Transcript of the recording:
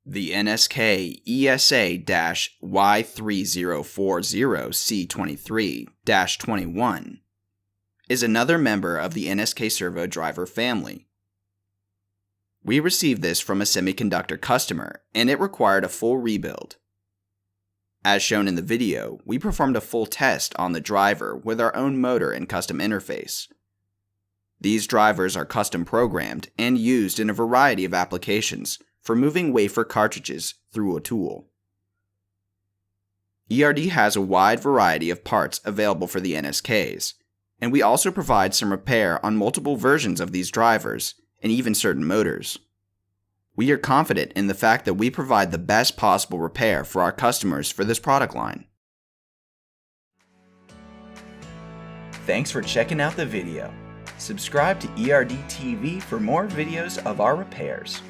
The NSK esa-y3040c23-21 is another member of the NSK servo driver family. We received this from a semiconductor customer, and it required a full rebuild. As shown in the video, we performed a full test on the driver with our own motor and custom interface. These drivers are custom programmed and used in a variety of applications for moving wafer cartridges through a tool. ERD has a wide variety of parts available for the NSKs, and we also provide some repair on multiple versions of these drivers and even certain motors. We are confident in the fact that we provide the best possible repair for our customers for this product line. Thanks for checking out the video. Subscribe to ERD TV for more videos of our repairs.